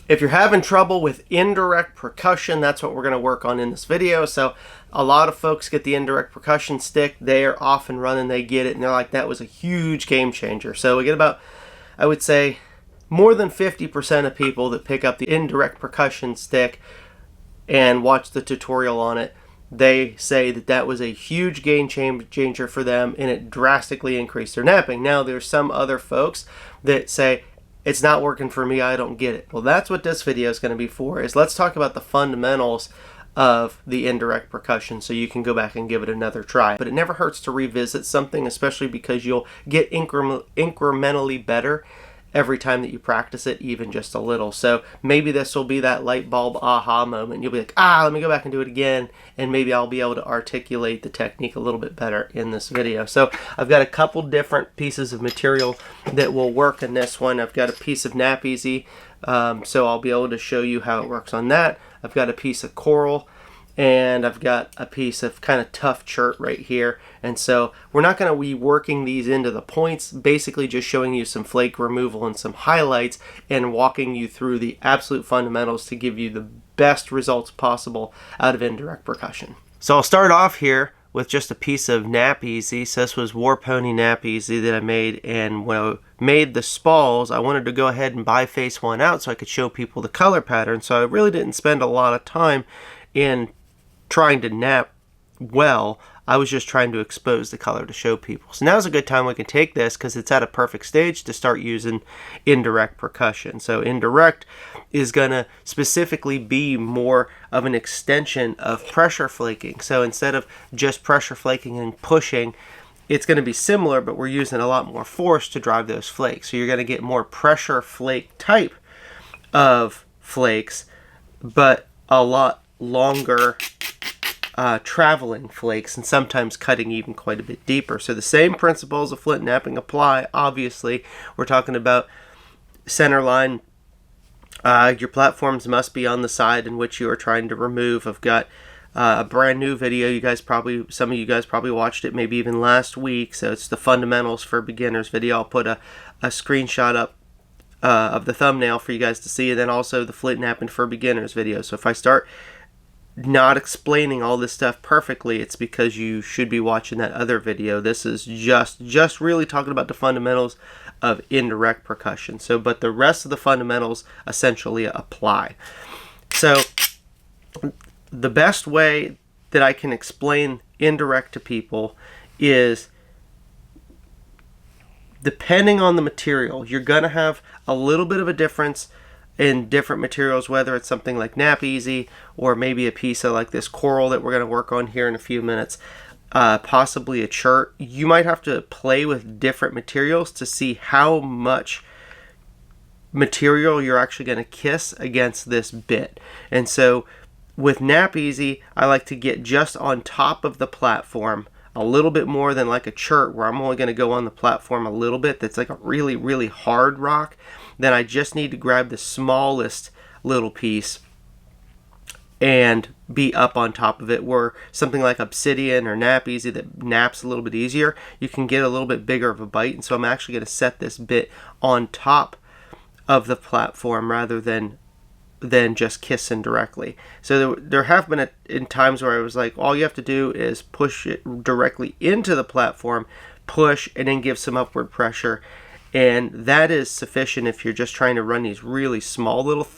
If you're having trouble with indirect percussion, that's what we're going to work on in this video. So a lot of folks get the indirect percussion stick, they're off and running, they get it, and they're like, that was a huge game changer. So we get about, I would say, more than 50% of people that pick up the indirect percussion stick and watch the tutorial on it, they say that that was a huge game changer for them and it drastically increased their napping. Now there's some other folks that say, it's not working for me, I don't get it. Well, that's what this video is going to be for, is let's talk about the fundamentals of the indirect percussion so you can go back and give it another try. But it never hurts to revisit something, especially because you'll get incrementally better every time that you practice it, even just a little. So maybe this will be that light bulb aha moment. You'll be like, let me go back and do it again, and maybe I'll be able to articulate the technique a little bit better in this video. So I've got a couple different pieces of material that will work in this one. I've got a piece of Nap Easy, so I'll be able to show you how it works on that. I've got a piece of coral, and I've got a piece of kind of tough chert right here. And so we're not going to be working these into the points, basically just showing you some flake removal and some highlights and walking you through the absolute fundamentals to give you the best results possible out of indirect percussion. So I'll start off here with just a piece of Nap Easy. So this was War Pony Nap Easy that I made, and when I made the spalls, I wanted to go ahead and biface one out so I could show people the color pattern. So I really didn't spend a lot of time in trying to nap well. I was just trying to expose the color to show people. So now's a good time we can take this because it's at a perfect stage to start using indirect percussion. So indirect is going to specifically be more of an extension of pressure flaking. So instead of just pressure flaking and pushing, it's going to be similar, but we're using a lot more force to drive those flakes. So you're going to get more pressure flake type of flakes, but a lot longer traveling flakes, and sometimes cutting even quite a bit deeper. So the same principles of Flint Knapping apply. Obviously, we're talking about center line. Your platforms must be on the side in which you are trying to remove. I've got a brand new video. Some of you guys probably watched it maybe even last week. So it's the fundamentals for beginners video. I'll put a screenshot up of the thumbnail for you guys to see, and then also the Flint Knapping for beginners video. So if I start not explaining all this stuff perfectly, it's because you should be watching that other video. This is just really talking about the fundamentals of indirect percussion. So, but the rest of the fundamentals essentially apply. So the best way that I can explain indirect to people is, depending on the material, you're going to have a little bit of a difference in different materials, whether it's something like Nap Easy or maybe a piece of like this coral that we're going to work on here in a few minutes, possibly a chert. You might have to play with different materials to see how much material you're actually going to kiss against this bit. And so with Nap Easy, I like to get just on top of the platform a little bit more than like a chert, where I'm only going to go on the platform a little bit. That's like a really, really hard rock. Then I just need to grab the smallest little piece and be up on top of it. Where something like Obsidian or Nap Easy that naps a little bit easier, you can get a little bit bigger of a bite. And so I'm actually going to set this bit on top of the platform rather than just kissing directly. So there have been in times where I was like, all you have to do is push it directly into the platform, push, and then give some upward pressure. And that is sufficient if you're just trying to run these really small little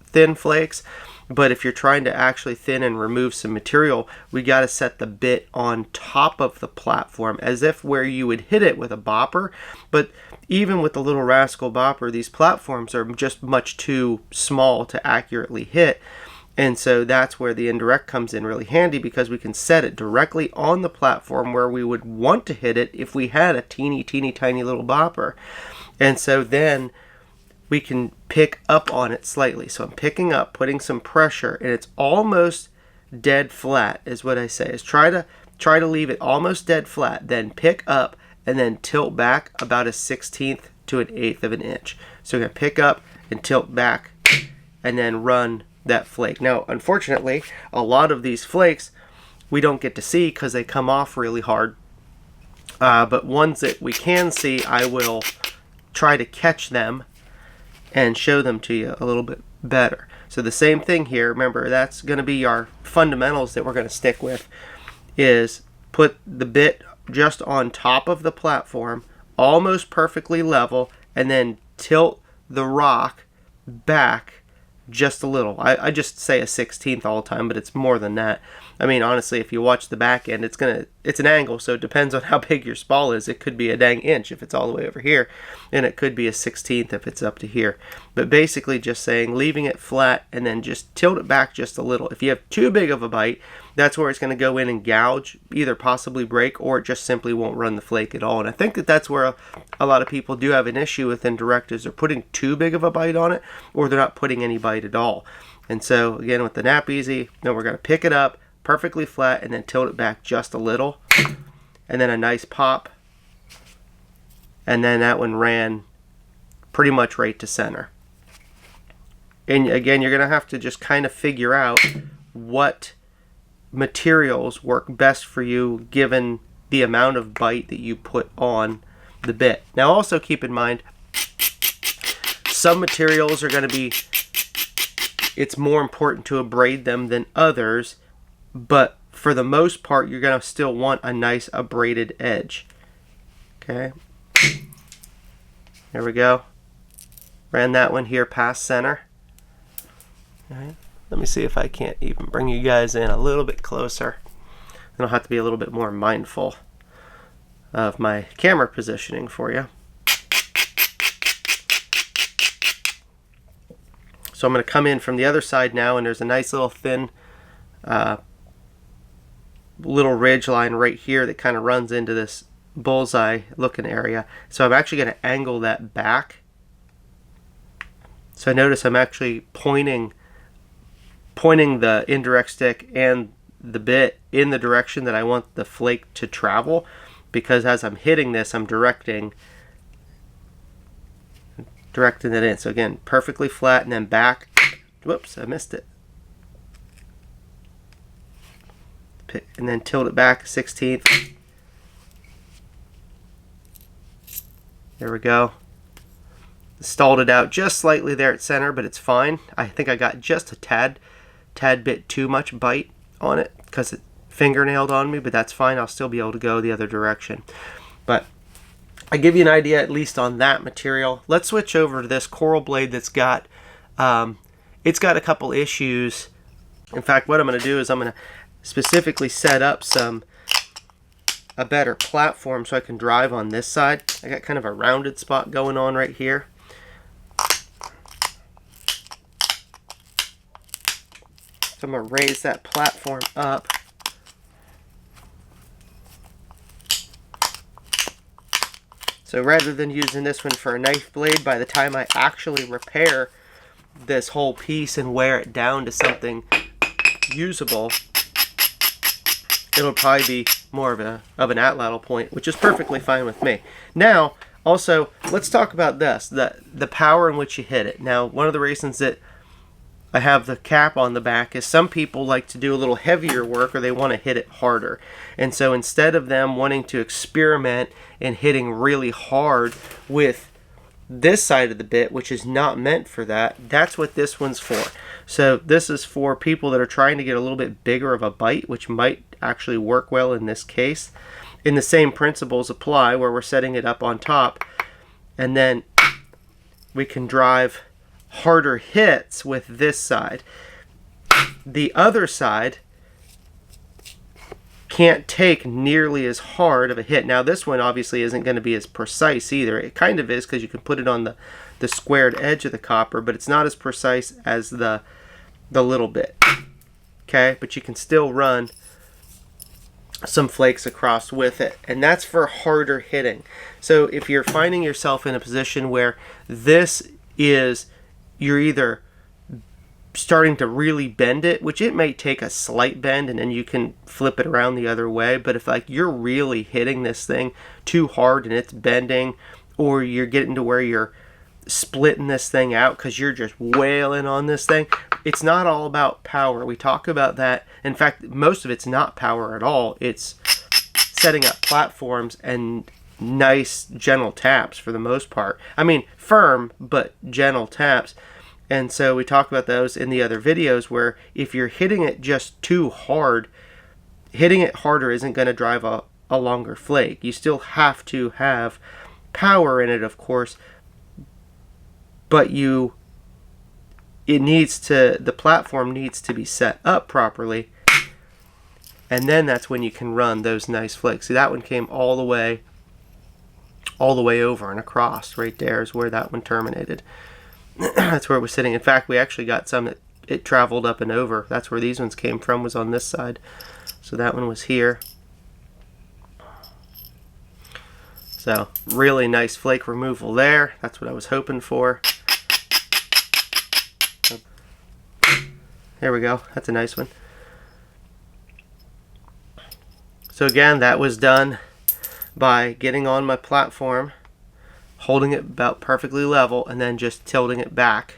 thin flakes. But if you're trying to actually thin and remove some material, we got to set the bit on top of the platform, as if where you would hit it with a bopper. But even with the Little Rascal bopper, these platforms are just much too small to accurately hit. And so that's where the indirect comes in really handy, because we can set it directly on the platform where we would want to hit it if we had a teeny tiny little bopper. And so then we can pick up on it slightly. So I'm picking up, putting some pressure, and it's almost dead flat is what I say. Is try to leave it almost dead flat, then pick up and then tilt back about a 1/16 to an 1/8 of an inch. So we're going to pick up and tilt back and then run that flake. Now, unfortunately, a lot of these flakes we don't get to see because they come off really hard. But ones that we can see, I will try to catch them and show them to you a little bit better. So the same thing here, remember that's going to be our fundamentals that we're going to stick with, is put the bit just on top of the platform, almost perfectly level, and then tilt the rock back just a little. I just say a 1/16 all the time, but it's more than that. I mean, honestly, if you watch the back end, it's an angle, so it depends on how big your spall is. It could be a dang inch if it's all the way over here, and it could be a 1/16 if it's up to here. But basically just saying, leaving it flat and then just tilt it back just a little. If you have too big of a bite, that's where it's going to go in and gouge, either possibly break, or it just simply won't run the flake at all. And I think that that's where a lot of people do have an issue with Indirect, is they're putting too big of a bite on it, or they're not putting any bite at all. And so again, with the Knap Easy, now we're going to pick it up perfectly flat and then tilt it back just a little, and then a nice pop, and then that one ran pretty much right to center. And again, you're going to have to just kind of figure out what materials work best for you given the amount of bite that you put on the bit. Now also keep in mind, some materials are going to be, it's more important to abrade them than others, but for the most part you're going to still want a nice abraded edge. Okay, there we go. Ran that one here past center. All right. Let me see if I can't even bring you guys in a little bit closer. And I'll have to be a little bit more mindful of my camera positioning for you. So I'm going to come in from the other side now, and there's a nice little thin little ridge line right here that kind of runs into this bullseye looking area. So I'm actually going to angle that back. So notice I'm actually pointing the indirect stick and the bit in the direction that I want the flake to travel, because as I'm hitting this, I'm directing it in. So again, perfectly flat and then back. Whoops, I missed it. And then tilt it back 1/16. There we go. Stalled it out just slightly there at center, but it's fine. I think I got just a tad bit too much bite on it because it fingernailed on me, but that's fine. I'll still be able to go the other direction. But I give you an idea at least on that material. Let's switch over to this coral blade that's got it's got a couple issues. In fact, what I'm going to do is I'm going to specifically set up a better platform so I can drive on this side. I got kind of a rounded spot going on right here. So I'm going to raise that platform up. So rather than using this one for a knife blade, by the time I actually repair this whole piece and wear it down to something usable, it'll probably be more of an atlatl point, which is perfectly fine with me. Now, also, let's talk about this, the power in which you hit it. Now, one of the reasons that I have the cap on the back is some people like to do a little heavier work, or they want to hit it harder. And so instead of them wanting to experiment and hitting really hard with this side of the bit, which is not meant for that, that's what this one's for. So this is for people that are trying to get a little bit bigger of a bite, which might actually work well in this case. And the same principles apply where we're setting it up on top, and then we can drive harder hits with this side. The other side can't take nearly as hard of a hit. Now this one obviously isn't going to be as precise either. It kind of is, because you can put it on the squared edge of the copper, but it's not as precise as the little bit. Okay, but you can still run some flakes across with it, and that's for harder hitting. So if you're finding yourself in a position where this is, you're either starting to really bend it, which it may take a slight bend and then you can flip it around the other way, but if like you're really hitting this thing too hard and it's bending, or you're getting to where you're splitting this thing out because you're just wailing on this thing, it's not all about power. We talk about that. In fact, most of it's not power at all. It's setting up platforms and nice gentle taps for the most part. I mean, firm but gentle taps. And so we talk about those in the other videos, where if you're hitting it just too hard, hitting it harder isn't going to drive a longer flake. You still have to have power in it, of course, but the platform needs to be set up properly, and then that's when you can run those nice flakes. See, that one came all the way over and across. Right there is where that one terminated. That's where it was sitting. In fact, we actually got some that it traveled up and over. That's where these ones came from, was on this side. So that one was here. So really nice flake removal there. That's what I was hoping for. There we go. That's a nice one. So again, that was done by getting on my platform, holding it about perfectly level, and then just tilting it back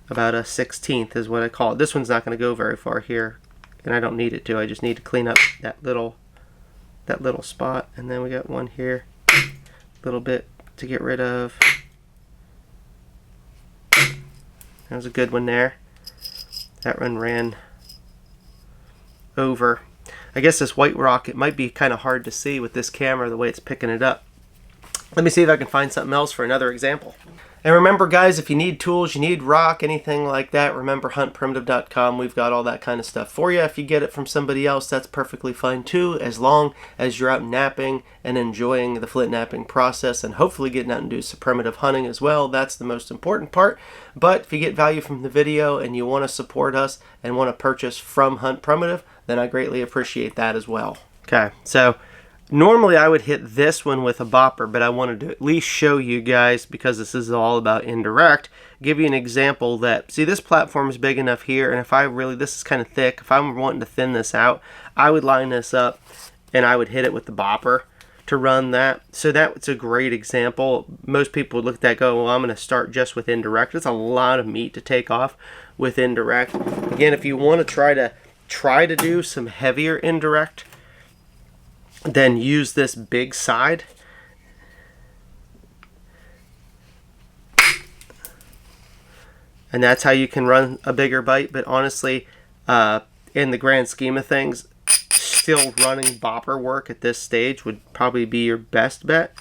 about a 1/16 is what I call it. This one's not going to go very far here, and I don't need it to. I just need to clean up that little spot. And then we got one here, a little bit to get rid of. That was a good one there. That one ran over. I guess this white rock, it might be kind of hard to see with this camera the way it's picking it up. Let me see if I can find something else for another example. And remember, guys, if you need tools, you need rock, anything like that, remember huntprimitive.com. We've got all that kind of stuff for you. If you get it from somebody else, that's perfectly fine too, as long as you're out napping and enjoying the flint napping process, and hopefully getting out and do some primitive hunting as well. That's the most important part. But if you get value from the video and you want to support us and want to purchase from Hunt Primitive, then I greatly appreciate that as well. Okay, so normally I would hit this one with a bopper, but I wanted to at least show you guys, because this is all about indirect, give you an example that, see, this platform is big enough here, and if I really, this is kind of thick, if I'm wanting to thin this out, I would line this up and I would hit it with the bopper to run that. So that's a great example. Most people would look at that and go, well, I'm going to start just with indirect. It's a lot of meat to take off with indirect. Again, if you want to try to do some heavier indirect, then use this big side. And that's how you can run a bigger bite. But honestly, in the grand scheme of things, still running bopper work at this stage would probably be your best bet.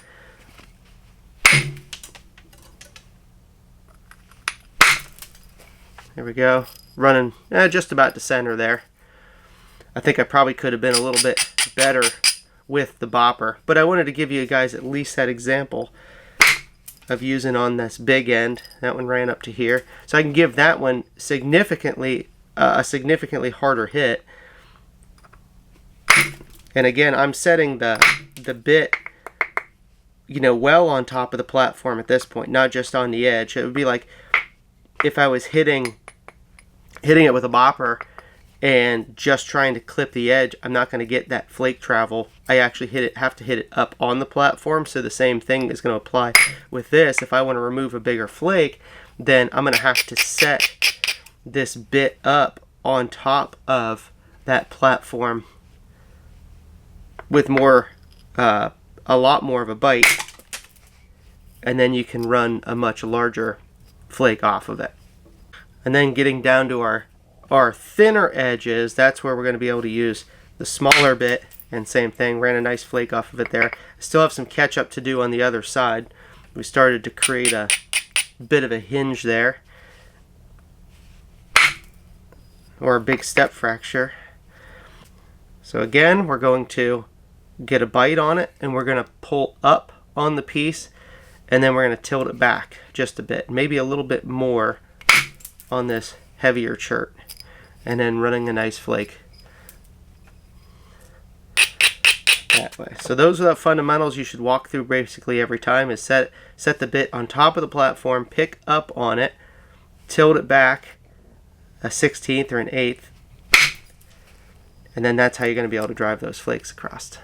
There we go. Running just about to center there. I think I probably could have been a little bit better with the bopper, but I wanted to give you guys at least that example of using on this big end. That one ran up to here, so I can give that one significantly a significantly harder hit. And again, I'm setting the bit, you know, well on top of the platform at this point, not just on the edge. It would be like if I was hitting it with a bopper and just trying to clip the edge, I'm not going to get that flake travel. I actually have to hit it up on the platform, so the same thing is going to apply with this. If I want to remove a bigger flake, then I'm going to have to set this bit up on top of that platform with more, a lot more of a bite, and then you can run a much larger flake off of it. And then getting down to our thinner edges, that's where we're going to be able to use the smaller bit, and same thing, ran a nice flake off of it there. I still have some catch up to do on the other side. We started to create a bit of a hinge there, or a big step fracture. So again, we're going to get a bite on it, and we're going to pull up on the piece, and then we're going to tilt it back just a bit, maybe a little bit more on this heavier chert, and then running a nice flake that way. So those are the fundamentals you should walk through basically every time, is set the bit on top of the platform, pick up on it, tilt it back a 1/16 or an 1/8, and then that's how you're going to be able to drive those flakes across.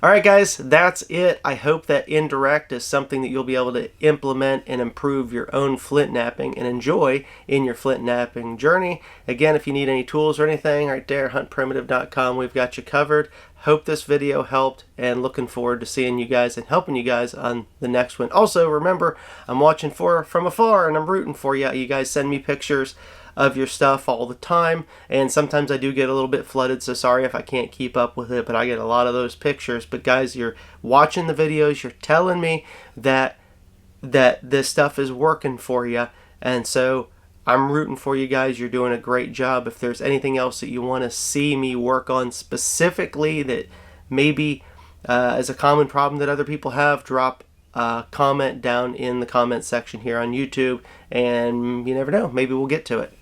All right, guys, that's it. I hope that indirect is something that you'll be able to implement and improve your own flint knapping and enjoy in your flint knapping journey. Again, if you need any tools or anything, right there, huntprimitive.com, we've got you covered. Hope this video helped, and looking forward to seeing you guys and helping you guys on the next one. Also, remember, I'm watching from afar and I'm rooting for you. You guys send me pictures of your stuff all the time, and sometimes I do get a little bit flooded, so sorry if I can't keep up with it, but I get a lot of those pictures. But guys, you're watching the videos, you're telling me that this stuff is working for you, and so I'm rooting for you guys. You're doing a great job. If there's anything else that you want to see me work on specifically that maybe is a common problem that other people have, drop a comment down in the comment section here on YouTube, and you never know, maybe we'll get to it.